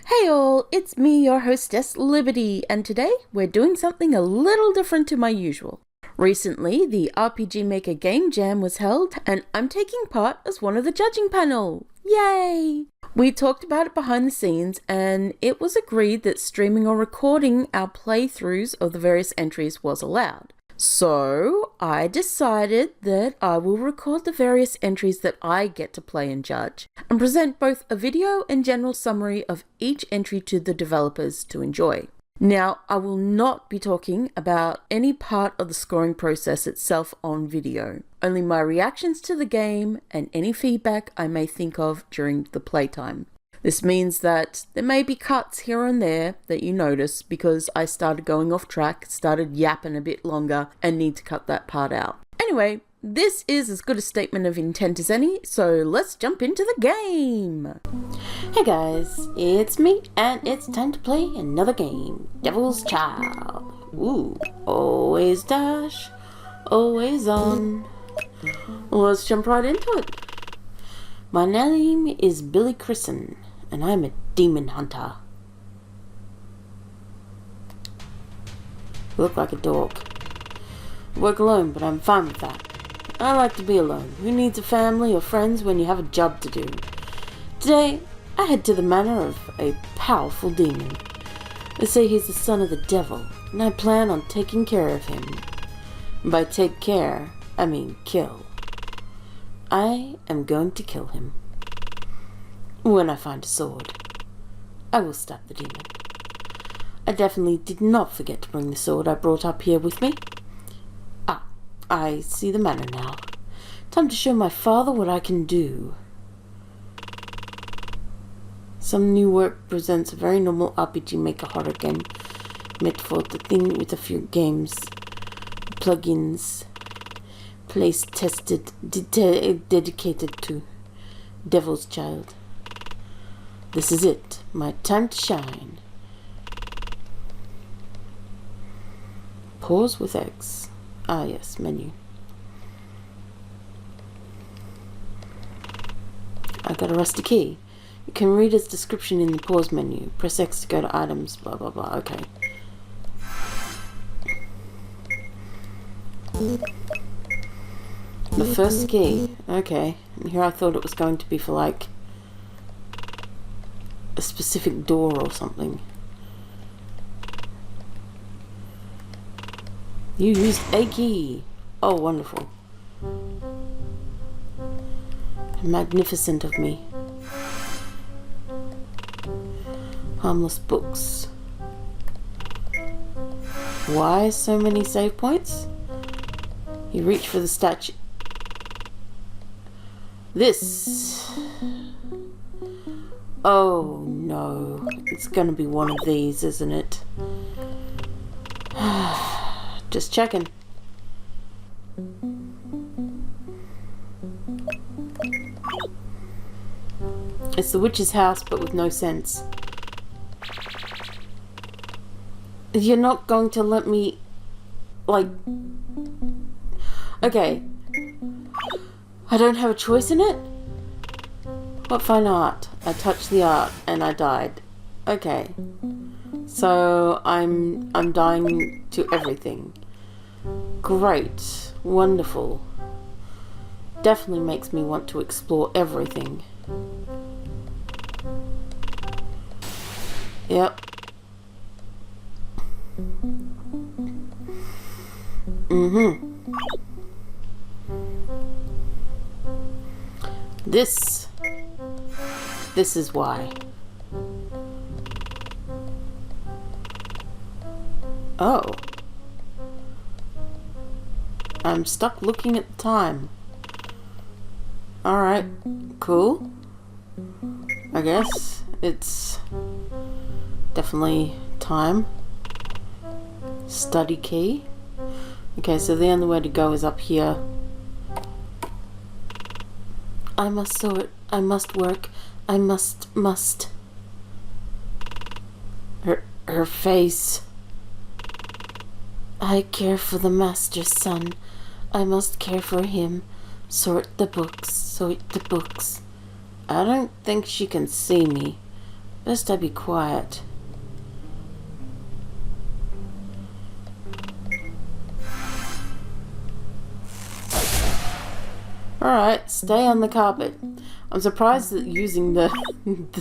Hey all, it's me, your hostess Liberty, and today we're doing something a little different to my usual. Recently, the RPG Maker Game Jam was held, and I'm taking part as one of the judging panel. Yay! We talked about it behind the scenes, and it was agreed that streaming or recording our playthroughs of the various entries was allowed. So, I decided that I will record the various entries that I get to play and judge, and present both a video and general summary of each entry to the developers to enjoy. Now, I will not be talking about any part of the scoring process itself on video, only my reactions to the game and any feedback I may think of during the playtime. This means that there may be cuts here and there that you notice because I started going off track, started yapping a bit longer, and need to cut that part out. Anyway, this is as good a statement of intent as any, so let's jump into the game! Hey guys, it's me, and it's time to play another game, Devil's Child. Ooh, always dash, always on. Let's jump right into it. My name is Billy Christen, and I'm a demon hunter. You look like a dog. I work alone, but I'm fine with that. I like to be alone. Who needs a family or friends when you have a job to do? Today, I head to the manor of a powerful demon. They say he's the son of the devil, and I plan on taking care of him. And by take care, I mean kill. I am going to kill him. When I find a sword, I will stab the demon. I definitely did not forget to bring the sword I brought up here with me. I see the manor now. Time to show my father what I can do. Some new work presents a very normal RPG Maker horror game made for the thing with a few games, plugins, place tested, dedicated to Devil's Child. This is it, my time to shine. Pause with X. Ah yes, menu. I got a rusty key. You can read its description in the pause menu. Press X to go to items, blah blah blah. Okay. The first key. Okay. And here I thought it was going to be for like a specific door or something. You used a key. Oh, wonderful. Magnificent of me. Harmless books. Why so many save points? You reach for the statue. This. Oh no. It's gonna be one of these, isn't it? Just checking. It's the witch's house, but with no sense. You're not going to let me, like... Okay. I don't have a choice in it? What fine art? I touched the art and I died. Okay. So I'm dying to everything. Great. Wonderful. Definitely makes me want to explore everything. Yep. This is why. Oh. I'm stuck looking at the time. Alright, cool. I guess it's definitely time. Study key. Okay, so the only way to go is up here. I must sew it. I must work. I must. Her face. I care for the master's son. I must care for him. Sort the books. I don't think she can see me. Best I be quiet. Alright, stay on the carpet. I'm surprised that using the the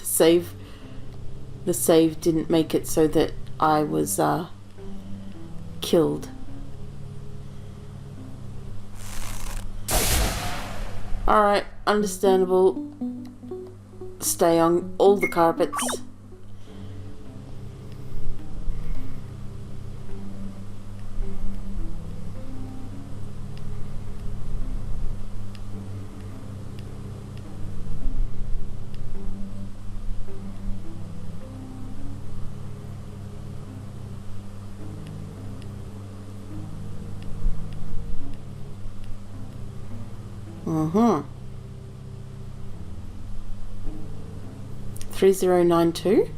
save didn't make it so that I was killed. Alright, understandable. Stay on all the carpets. Mm-hmm. 3092.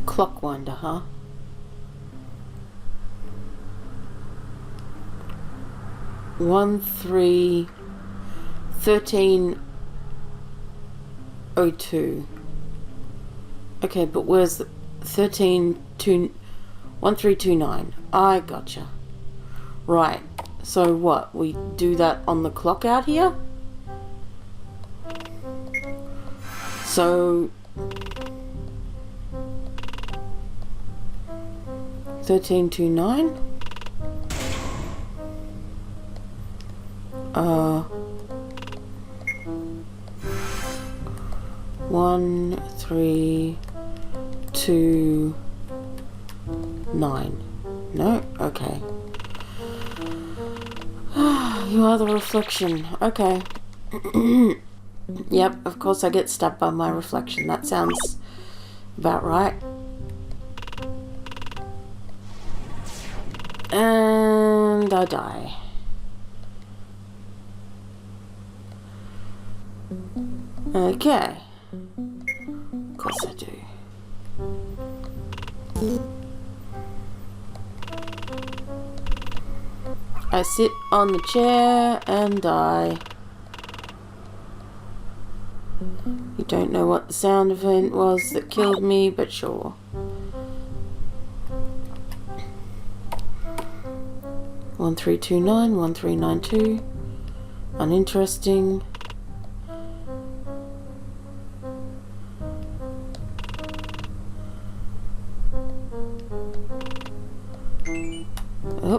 Clockwinder, huh? One, 3, 1302. Okay, but where's the 1329? I gotcha. Right. So what? We do that on the clock out here? So 1329. 1329. No? Okay. You are the reflection. Okay. Yep, of course I get stabbed by my reflection. That sounds about right. And I die. Okay. Of course I do. I sit on the chair and die. You don't know what the sound event was that killed me, but sure. One 1329, 1392. Uninteresting. Oh.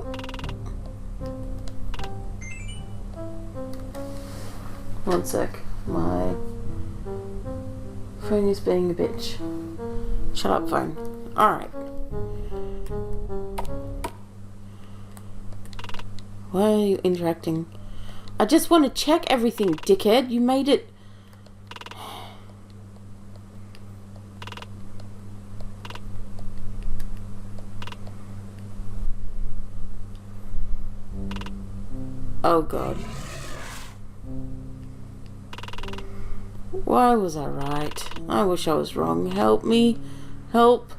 One sec. My phone is being a bitch. Shut up, phone. Alright. Why are you interacting? I just want to check everything, dickhead. You made it... Oh god. Why was I right? I wish I was wrong. Help me. Help.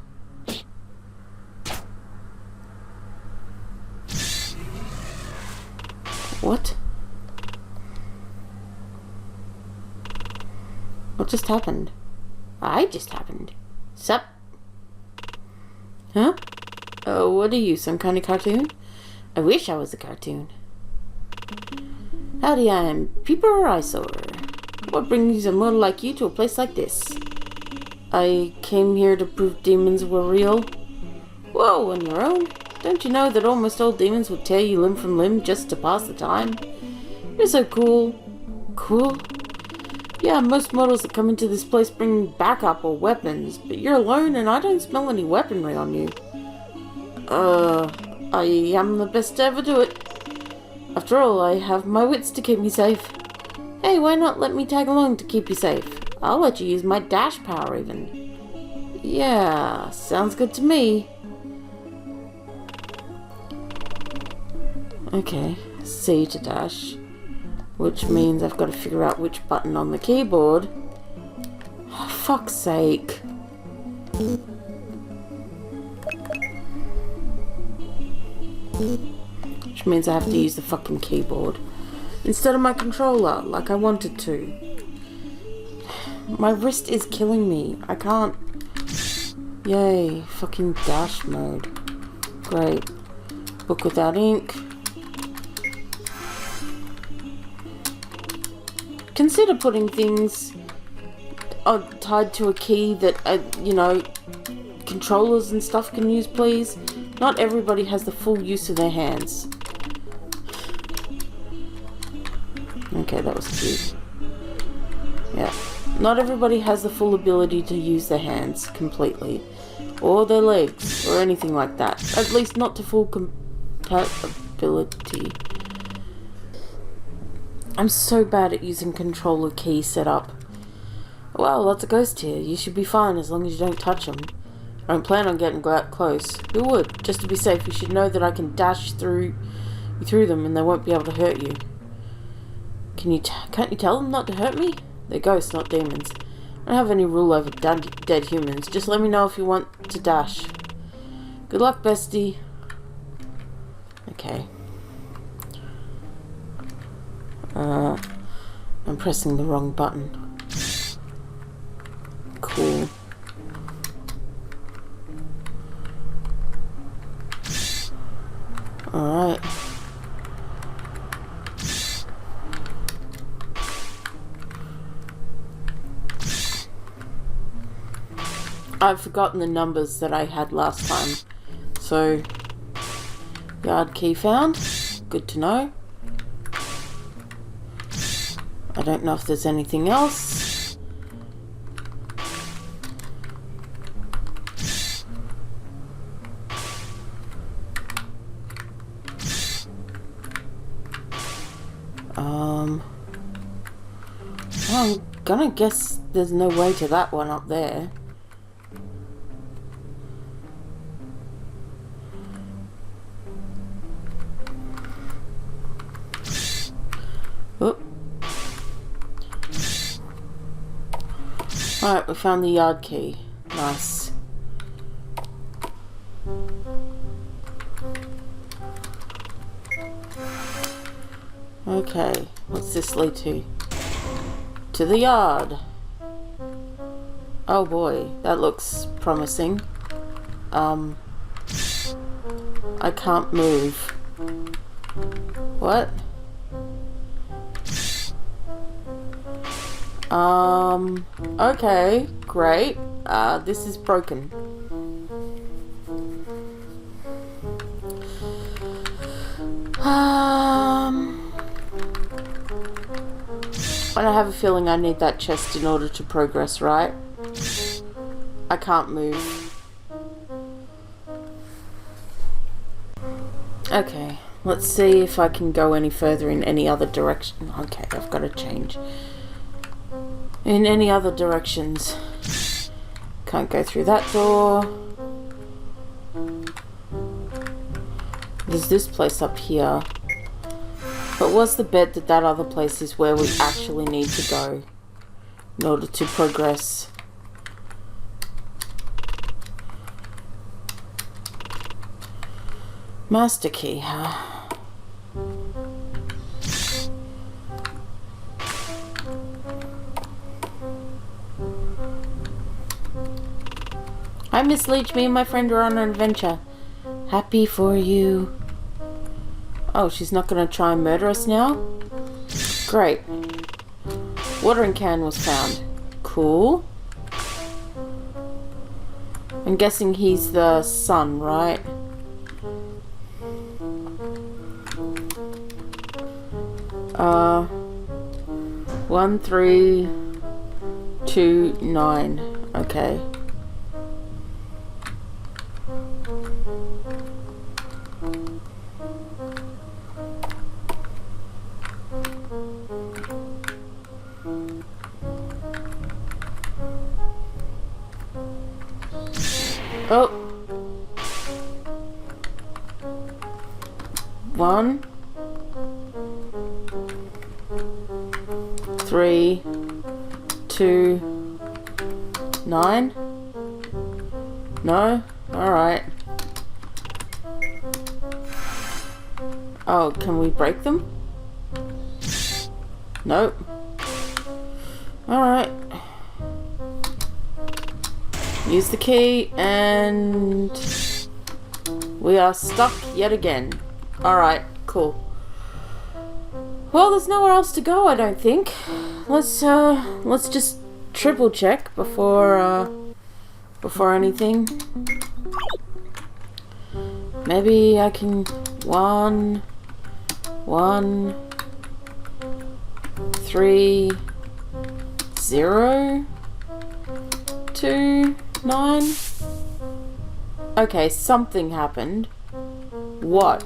What? What just happened? I just happened. Sup? Huh? Oh, what are you, some kind of cartoon? I wish I was a cartoon. Howdy, I am Peeper Eyesore. What brings a mortal like you to a place like this? I came here to prove demons were real. Whoa, on your own? Don't you know that almost all demons would tear you limb from limb just to pass the time? You're so cool. Cool? Yeah, most mortals that come into this place bring backup or weapons, but you're alone and I don't smell any weaponry on you. I am the best to ever do it. After all, I have my wits to keep me safe. Hey, why not let me tag along to keep you safe? I'll let you use my dash power even. Yeah, sounds good to me. Okay, C to dash. Which means I've got to figure out which button on the keyboard. Oh, fuck's sake. Which means I have to use the fucking keyboard instead of my controller, like I wanted to. My wrist is killing me. I can't. Yay, fucking dash mode. Great. Book without ink. Consider putting things tied to a key that, you know, controllers and stuff can use, please. Not everybody has the full use of their hands. Okay, that was cute. Yeah. Not everybody has the full ability to use their hands completely. Or their legs, or anything like that. At least not to full compatibility. I'm so bad at using controller key setup. Well, that's a ghost here. You should be fine as long as you don't touch them. I don't plan on getting that close. Who would? Just to be safe, you should know that I can dash through them and they won't be able to hurt you. Can't you tell them not to hurt me? They're ghosts, not demons. I don't have any rule over dead humans. Just let me know if you want to dash. Good luck, bestie. Okay. I'm pressing the wrong button. Cool. Alright. I've forgotten the numbers that I had last time. So, yard key found. Good to know. I don't know if there's anything else. I'm gonna guess there's no way to that one up there. Oop. Alright, we found the yard key. Nice. Okay, what's this lead to? To the yard. Oh boy, that looks promising. I can't move. What? Okay, great. This is broken. And I have a feeling I need that chest in order to progress, right? I can't move. Okay, let's see if I can go any further in any other direction. Okay, I've got to change. In any other directions. Can't go through that door. There's this place up here. But was the bet that that other place is where we actually need to go in order to progress? Master key, huh? Hi, Miss Leech. Me and my friend are on an adventure. Happy for you. Oh, she's not going to try and murder us now? Great. Watering can was found. Cool. I'm guessing he's the son, right? Uh, 1329. Okay. Oh. 1, 3, 2, 9. No? Alright. Oh, can we break them? Nope. Alright. Use the key and we are stuck yet again. Alright, cool. Well, there's nowhere else to go, I don't think. Let's just triple check before anything. Maybe I can 1, 3, 0, 2, 9. Okay, something happened. What?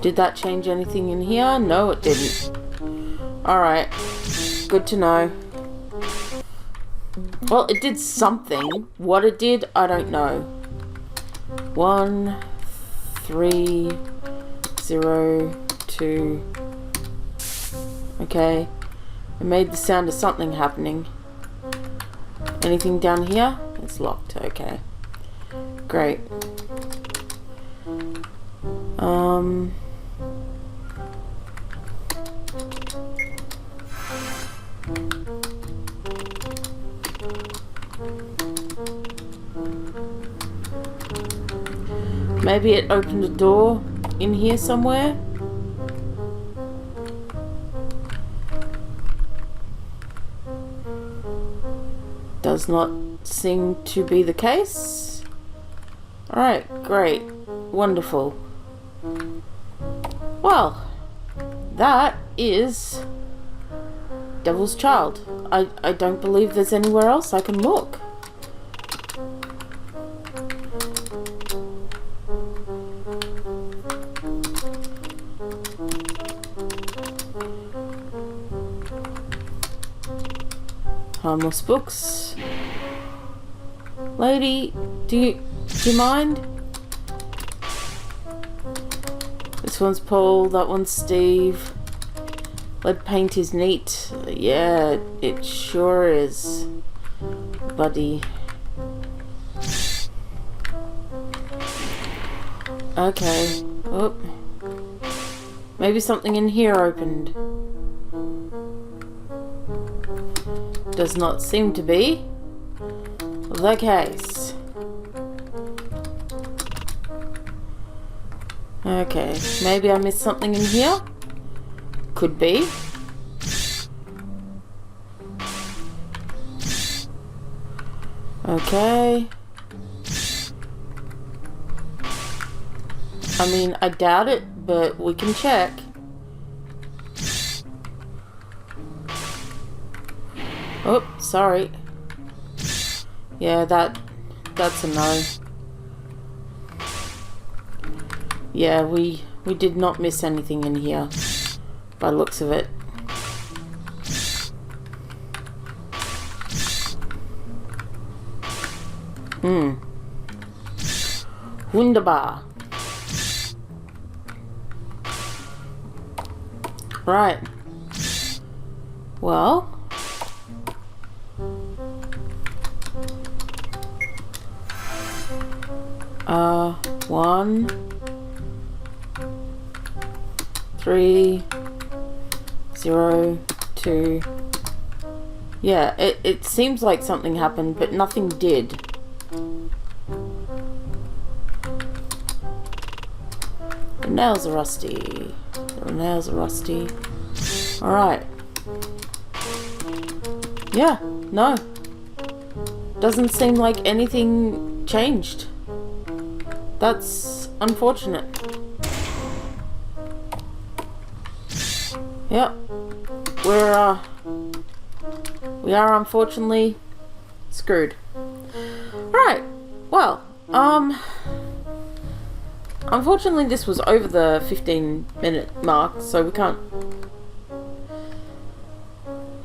Did that change anything in here? No, it didn't. Alright. Good to know. Well, it did something. What it did, I don't know. 1, 3, 0, 2. Okay. It made the sound of something happening. Anything down here? It's locked. Okay. Great. Maybe it opened a door in here somewhere. Does not seem to be the case. Alright, great. Wonderful. Well, that is Devil's Child. I don't believe there's anywhere else I can look. Harmless books. Lady, do you mind? This one's Paul, that one's Steve. Lead paint is neat. Yeah, it sure is, buddy. Okay. Oh. Maybe something in here opened. Does not seem to be the case. Okay, maybe I missed something in here. Could be. Okay. I mean, I doubt it, but we can check. Oh, sorry. Yeah, that's a no. Yeah, we did not miss anything in here, by the looks of it. Wunderbar. Right. Well. 1, 3, 0, 2. Yeah, it seems like something happened, but nothing did. The nails are rusty. The nails are rusty. Alright. Yeah, no. Doesn't seem like anything changed. That's unfortunate. Yep. We are unfortunately screwed. Right. Well, Unfortunately, this was over the 15-minute mark, so we can't...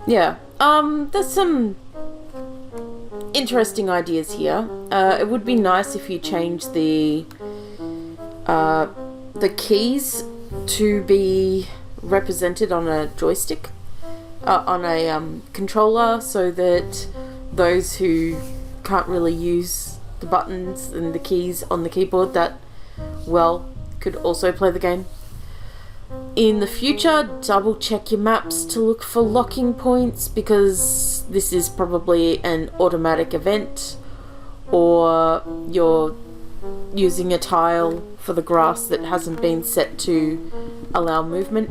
Yeah. There's some interesting ideas here. It would be nice if you changed the keys to be represented on a joystick, on a controller, so that those who can't really use the buttons and the keys on the keyboard could also play the game. In the future, double check your maps to look for locking points, because this is probably an automatic event, or you're using a tile for the grass that hasn't been set to allow movement.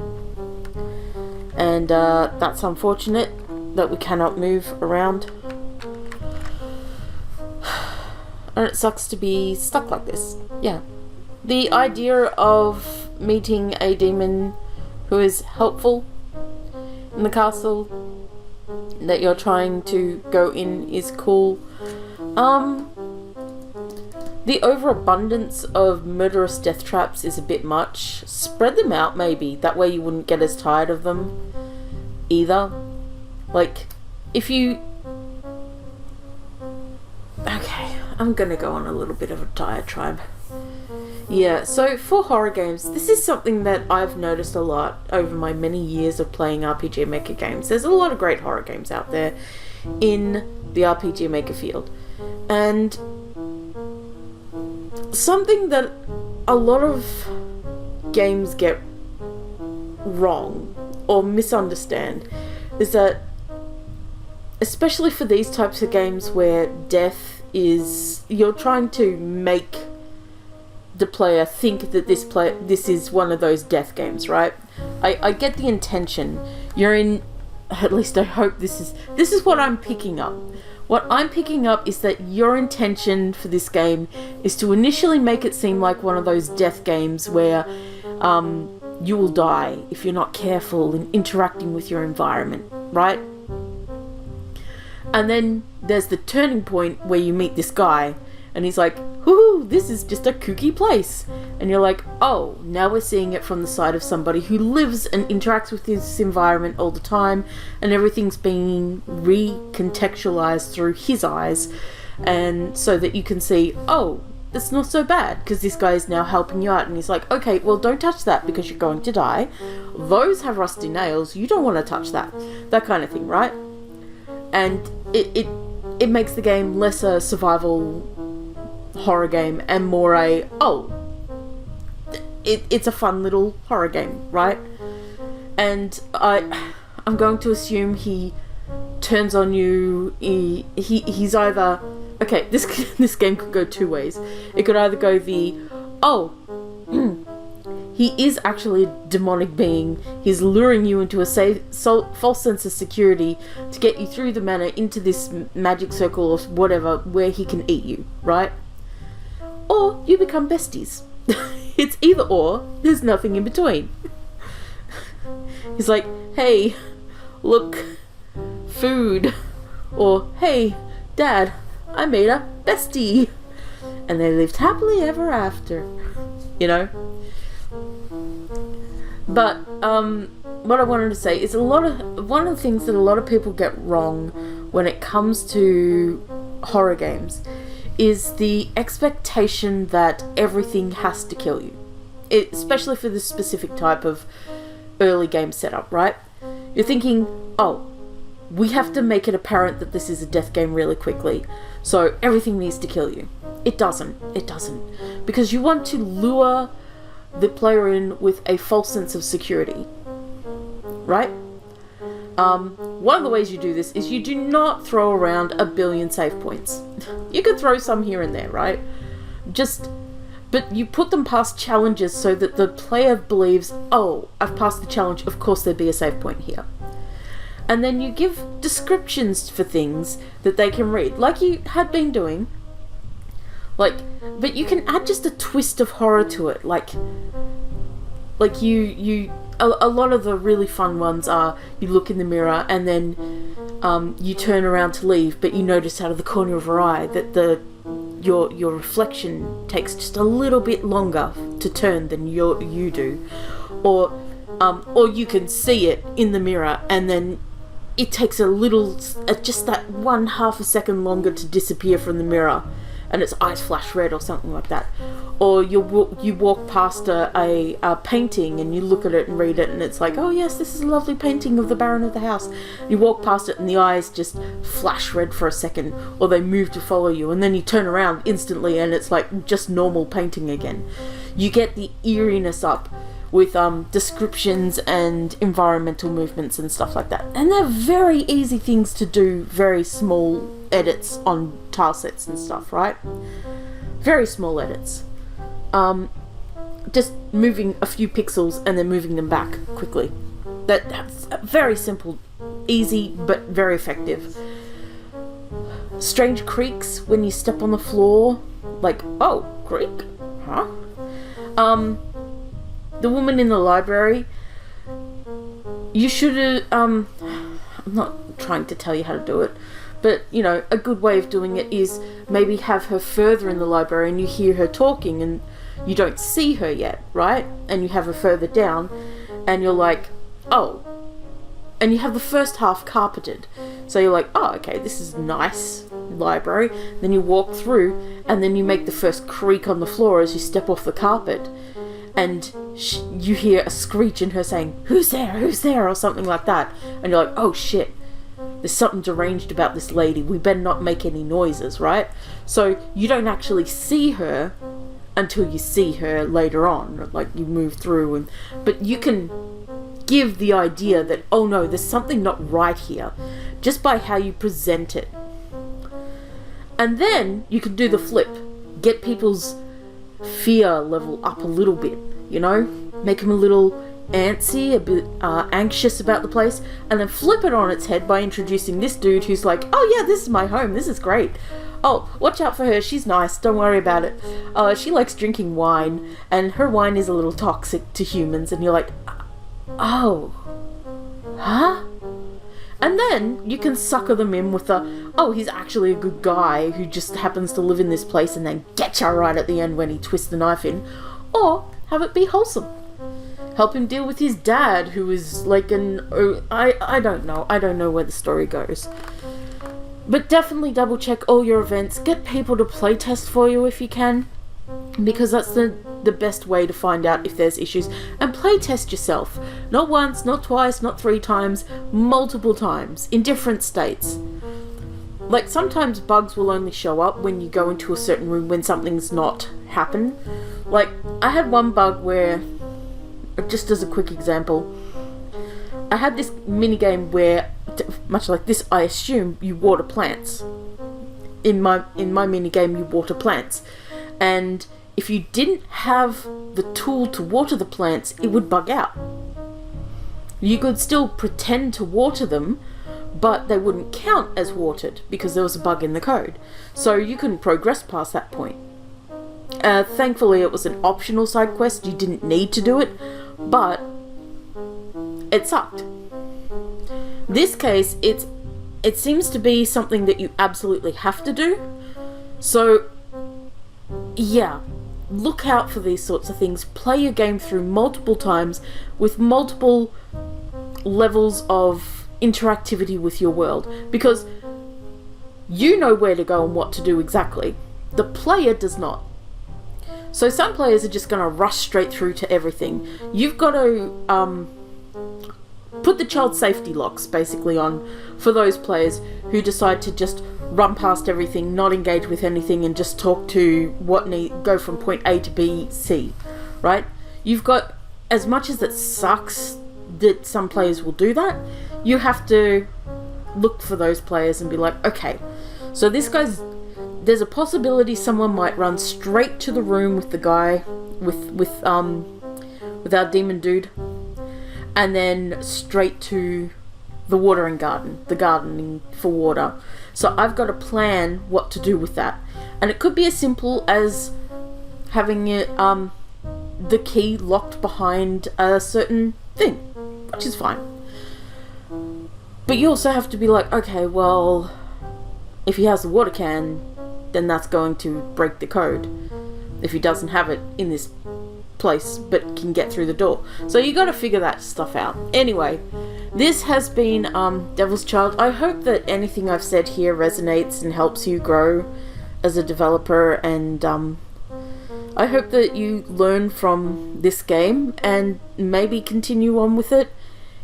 And that's unfortunate that we cannot move around. And it sucks to be stuck like this. Yeah. The idea of meeting a demon who is helpful in the castle that you're trying to go in is cool. The overabundance of murderous death traps is a bit much. Spread them out maybe, that way you wouldn't get as tired of them either. Like, if you... Okay, I'm gonna go on a little bit of a diatribe. Yeah, so for horror games, this is something that I've noticed a lot over my many years of playing RPG Maker games. There's a lot of great horror games out there in the RPG Maker field. And something that a lot of games get wrong or misunderstand is that, especially for these types of games where death is... You're trying to make the player think that this is one of those death games, right? I get the intention. You're in... At least I hope this is what I'm picking up. What I'm picking up is that your intention for this game is to initially make it seem like one of those death games where you will die if you're not careful in interacting with your environment, right? And then there's the turning point where you meet this guy and he's like, "Hoo, this is just a kooky place." And you're like, oh, now we're seeing it from the side of somebody who lives and interacts with this environment all the time, and everything's being recontextualized through his eyes, and so that you can see, oh, it's not so bad, because this guy is now helping you out, and he's like, okay, well, don't touch that because you're going to die. Those have rusty nails, you don't want to touch that. That kind of thing, right? And it makes the game less a survival horror game and more a, it's a fun little horror game, right? And I'm going to assume he turns on you. He's either, okay, this game could go two ways. It could either go the, he is actually a demonic being. He's luring you into a false sense of security to get you through the manor into this magic circle or whatever where he can eat you, right? Or you become besties. It's either or. There's nothing in between. He's like, hey, look, food. Or, hey, Dad, I made a bestie. And they lived happily ever after. You know? But, what I wanted to say is one of the things that a lot of people get wrong when it comes to horror games is the expectation that everything has to kill you. Especially for this specific type of early game setup, right? You're thinking, oh, we have to make it apparent that this is a death game really quickly, so everything needs to kill you. It doesn't. It doesn't. Because you want to lure the player in with a false sense of security, right? One of the ways you do this is you do not throw around a billion save points. You could throw some here and there, right? But you put them past challenges so that the player believes, oh, I've passed the challenge, of course there'd be a save point here. And then you give descriptions for things that they can read, like you had been doing. But you can add just a twist of horror to it, a lot of the really fun ones are you look in the mirror and then you turn around to leave, but you notice out of the corner of your eye that the your reflection takes just a little bit longer to turn than you do, or you can see it in the mirror and then it takes a little, just that 1/2 a second longer to disappear from the mirror, and its eyes flash red or something like that. Or you walk past a painting and you look at it and read it and it's like, oh yes, this is a lovely painting of the Baron of the House. You walk past it and the eyes just flash red for a second, or they move to follow you, and then you turn around instantly and it's like just normal painting again. You get the eeriness up with descriptions and environmental movements and stuff like that. And they're very easy things to do, very small edits on tile sets and stuff, right? Very small edits. Just moving a few pixels and then moving them back quickly. That's very simple, easy, but very effective. Strange creaks when you step on the floor, like, oh, creak? Huh? The woman in the library, you should I'm not trying to tell you how to do it, but, you know, a good way of doing it is maybe have her further in the library and you hear her talking and you don't see her yet, right? And you have her further down and you're like, oh. And you have the first half carpeted. So you're like, oh, okay, this is nice library. Then you walk through and then you make the first creak on the floor as you step off the carpet. And you hear a screech and her saying, who's there, or something like that. And you're like, oh shit, there's something deranged about this lady. We better not make any noises, right? So you don't actually see her until you see her later on, like you move through. But you can give the idea that, oh no, there's something not right here, just by how you present it. And then you can do the flip. Get people's fear level up a little bit, you know, make them a little antsy, a bit anxious about the place, and then flip it on its head by introducing this dude who's like, oh yeah, this is my home, this is great, oh, watch out for her, she's nice, don't worry about it, she likes drinking wine and her wine is a little toxic to humans. And you're like, oh, huh? And then you can sucker them in with the, oh, he's actually a good guy who just happens to live in this place, and then get you right at the end when he twists the knife in. Or have it be wholesome. Help him deal with his dad, who is like I don't know where the story goes. But definitely double check all your events. Get people to playtest for you if you can, because that's the best way to find out if there's issues. And playtest yourself. Not once, not twice, not 3 times, multiple times, in different states. Like, sometimes bugs will only show up when you go into a certain room when something's not happened. Like, I had one bug where, just as a quick example, I had this minigame where, much like this, I assume you water plants. In my minigame, you water plants. And if you didn't have the tool to water the plants, it would bug out. You could still pretend to water them, but they wouldn't count as watered because there was a bug in the code. So you couldn't progress past that point. Thankfully, it was an optional side quest. You didn't need to do it, but it sucked. This case, it seems to be something that you absolutely have to do. So, yeah, look out for these sorts of things. Play your game through multiple times with multiple levels of interactivity with your world, because you know where to go and what to do exactly. The player does not. So some players are just going to rush straight through to everything. You've got to put the child safety locks basically on for those players who decide to just run past everything, not engage with anything, and just talk to go from point A to B, C, right? You've got, as much as it sucks that some players will do that, you have to look for those players and be like, okay, so there's a possibility someone might run straight to the room with the guy, with our demon dude, and then straight to the watering garden, the gardening for water. So I've got to plan what to do with that. And it could be as simple as having it, the key locked behind a certain thing, which is fine. But you also have to be like, okay, well, if he has the water can, then that's going to break the code if he doesn't have it in this place but can get through the door. So you got to figure that stuff out. Anyway, this has been Devil's Child. I hope that anything I've said here resonates and helps you grow as a developer, and I hope that you learn from this game and maybe continue on with it.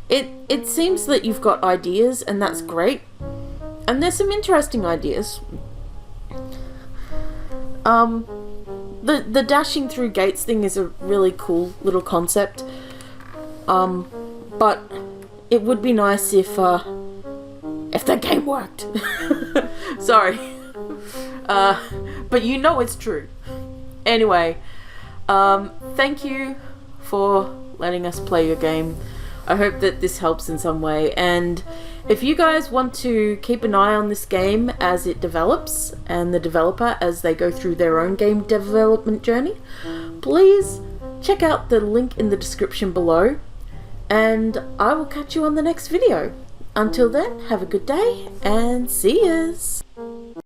It seems that you've got ideas, and that's great, and there's some interesting ideas. The dashing through gates thing is a really cool little concept, but it would be nice if the game worked. Sorry, but you know it's true. Anyway, thank you for letting us play your game. I hope that this helps in some way, and if you guys want to keep an eye on this game as it develops and the developer as they go through their own game development journey, please check out the link in the description below, and I will catch you on the next video. Until then, have a good day and see yous!